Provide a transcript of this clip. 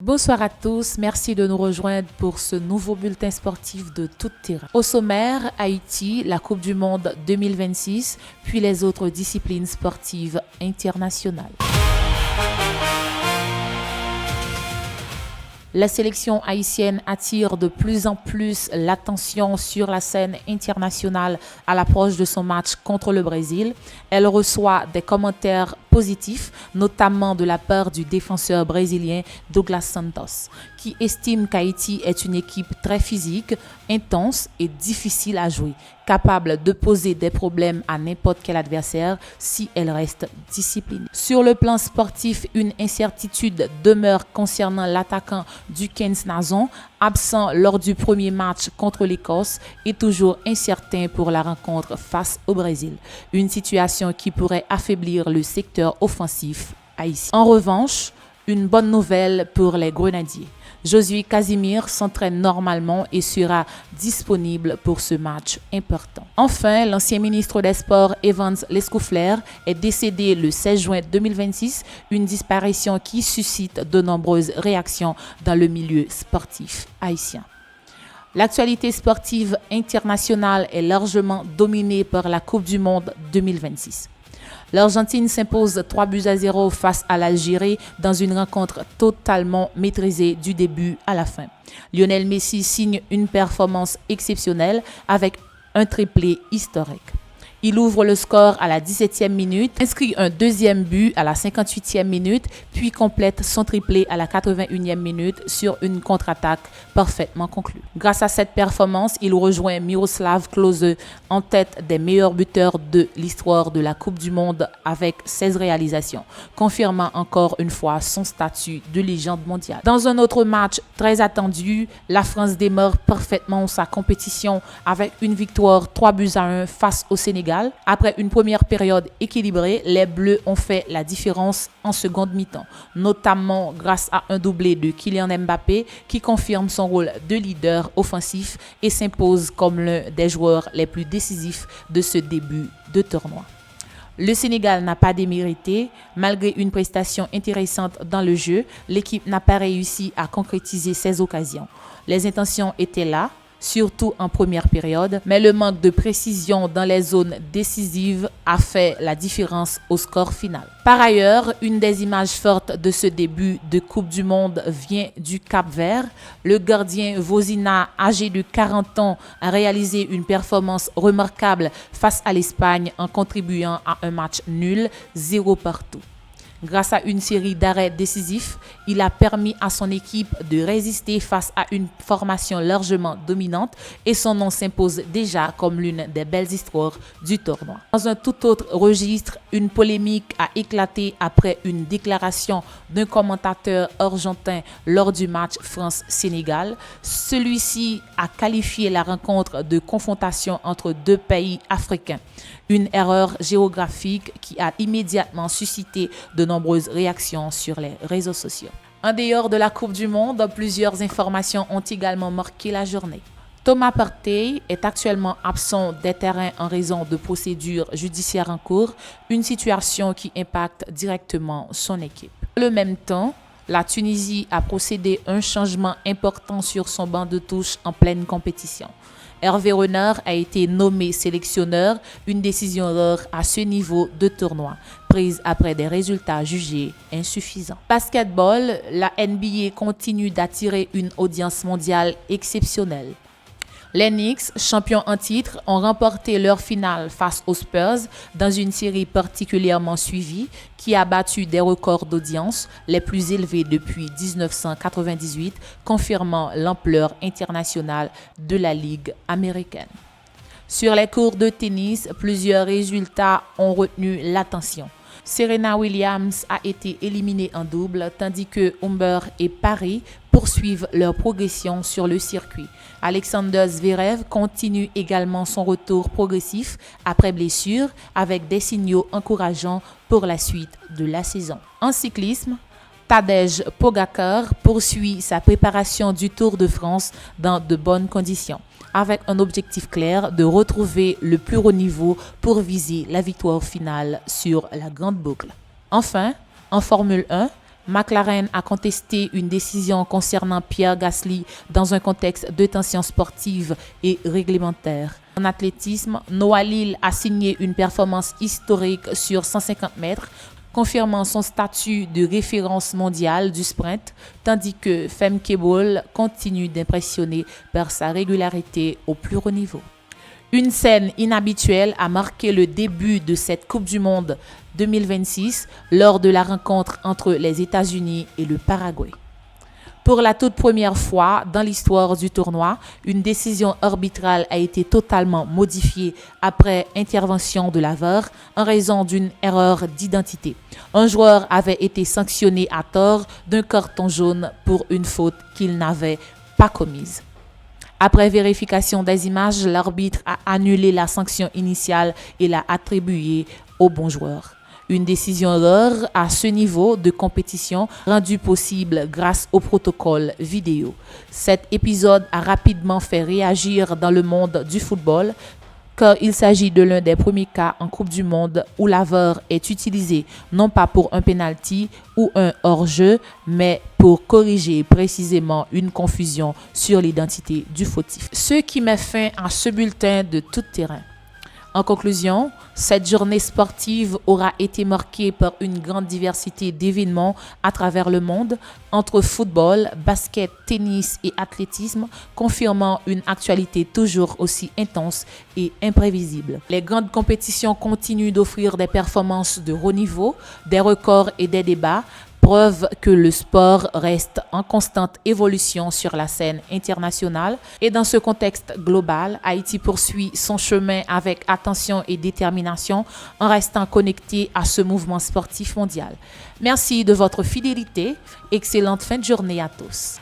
Bonsoir à tous, merci de nous rejoindre pour ce nouveau bulletin sportif de tout terrain. Au sommaire, Haïti, la Coupe du Monde 2026, puis les autres disciplines sportives internationales. La sélection haïtienne attire de plus en plus l'attention sur la scène internationale à l'approche de son match contre le Brésil. Elle reçoit des commentaires positifs, notamment de la part du défenseur brésilien Douglas Santos, qui estime qu'Haïti est une équipe très physique, intense et difficile à jouer, capable de poser des problèmes à n'importe quel adversaire si elle reste disciplinée. Sur le plan sportif, une incertitude demeure concernant l'attaquant Duquesne Nazon, absent lors du premier match contre l'Écosse et toujours incertain pour la rencontre face au Brésil. Une situation qui pourrait affaiblir le secteur offensif haïtien. En revanche, une bonne nouvelle pour les Grenadiers. Josué Casimir s'entraîne normalement et sera disponible pour ce match important. Enfin, l'ancien ministre des Sports Evans Lescoufler est décédé le 16 juin 2026, une disparition qui suscite de nombreuses réactions dans le milieu sportif haïtien. L'actualité sportive internationale est largement dominée par la Coupe du Monde 2026. L'Argentine s'impose 3-0 face à l'Algérie dans une rencontre totalement maîtrisée du début à la fin. Lionel Messi signe une performance exceptionnelle avec un triplé historique. Il ouvre le score à la 17e minute, inscrit un deuxième but à la 58e minute, puis complète son triplé à la 81e minute sur une contre-attaque parfaitement conclue. Grâce à cette performance, il rejoint Miroslav Klose en tête des meilleurs buteurs de l'histoire de la Coupe du Monde avec 16 réalisations, confirmant encore une fois son statut de légende mondiale. Dans un autre match très attendu, la France démarre parfaitement sa compétition avec une victoire 3-1 face au Sénégal. Après une première période équilibrée, les Bleus ont fait la différence en seconde mi-temps, notamment grâce à un doublé de Kylian Mbappé qui confirme son rôle de leader offensif et s'impose comme l'un des joueurs les plus décisifs de ce début de tournoi. Le Sénégal n'a pas démérité. Malgré une prestation intéressante dans le jeu, l'équipe n'a pas réussi à concrétiser ses occasions. Les intentions étaient là, surtout en première période, mais le manque de précision dans les zones décisives a fait la différence au score final. Par ailleurs, une des images fortes de ce début de Coupe du Monde vient du Cap-Vert. Le gardien Vozina, âgé de 40 ans, a réalisé une performance remarquable face à l'Espagne en contribuant à un match nul, 0 partout. Grâce à une série d'arrêts décisifs, il a permis à son équipe de résister face à une formation largement dominante et son nom s'impose déjà comme l'une des belles histoires du tournoi. Dans un tout autre registre, une polémique a éclaté après une déclaration d'un commentateur argentin lors du match France-Sénégal. Celui-ci a qualifié la rencontre de confrontation entre deux pays africains. Une erreur géographique qui a immédiatement suscité de nombreuses réactions sur les réseaux sociaux. En dehors de la Coupe du Monde, plusieurs informations ont également marqué la journée. Thomas Partey est actuellement absent des terrains en raison de procédures judiciaires en cours, une situation qui impacte directement son équipe. En le même temps, la Tunisie a procédé à un changement important sur son banc de touche en pleine compétition. Hervé Renard a été nommé sélectionneur, une décision rare à ce niveau de tournoi, prise après des résultats jugés insuffisants. Basketball, la NBA continue d'attirer une audience mondiale exceptionnelle. Les Knicks, champions en titre, ont remporté leur finale face aux Spurs dans une série particulièrement suivie qui a battu des records d'audience les plus élevés depuis 1998, confirmant l'ampleur internationale de la Ligue américaine. Sur les cours de tennis, plusieurs résultats ont retenu l'attention. Serena Williams a été éliminée en double, tandis que Humber et Paris poursuivent leur progression sur le circuit. Alexander Zverev continue également son retour progressif après blessure, avec des signaux encourageants pour la suite de la saison. En cyclisme, Tadej Pogacar poursuit sa préparation du Tour de France dans de bonnes conditions, avec un objectif clair de retrouver le plus haut niveau pour viser la victoire finale sur la grande boucle. Enfin, en Formule 1, McLaren a contesté une décision concernant Pierre Gasly dans un contexte de tension sportive et réglementaire. En athlétisme, Noah Lyles a signé une performance historique sur 150 mètres, confirmant son statut de référence mondiale du sprint, tandis que Femke Bol continue d'impressionner par sa régularité au plus haut niveau. Une scène inhabituelle a marqué le début de cette Coupe du Monde 2026 lors de la rencontre entre les États-Unis et le Paraguay. Pour la toute première fois dans l'histoire du tournoi, une décision arbitrale a été totalement modifiée après intervention de la VAR en raison d'une erreur d'identité. Un joueur avait été sanctionné à tort d'un carton jaune pour une faute qu'il n'avait pas commise. Après vérification des images, l'arbitre a annulé la sanction initiale et l'a attribuée au bon joueur. Une décision rare à ce niveau de compétition rendue possible grâce au protocole vidéo. Cet épisode a rapidement fait réagir dans le monde du football car il s'agit de l'un des premiers cas en Coupe du Monde où la VAR est utilisée non pas pour un penalty ou un hors-jeu, mais pour corriger précisément une confusion sur l'identité du fautif. Ce qui met fin à ce bulletin de tout terrain. En conclusion, cette journée sportive aura été marquée par une grande diversité d'événements à travers le monde, entre football, basket, tennis et athlétisme, confirmant une actualité toujours aussi intense et imprévisible. Les grandes compétitions continuent d'offrir des performances de haut niveau, des records et des débats, preuve que le sport reste en constante évolution sur la scène internationale. Et dans ce contexte global, Haïti poursuit son chemin avec attention et détermination en restant connecté à ce mouvement sportif mondial. Merci de votre fidélité. Excellente fin de journée à tous.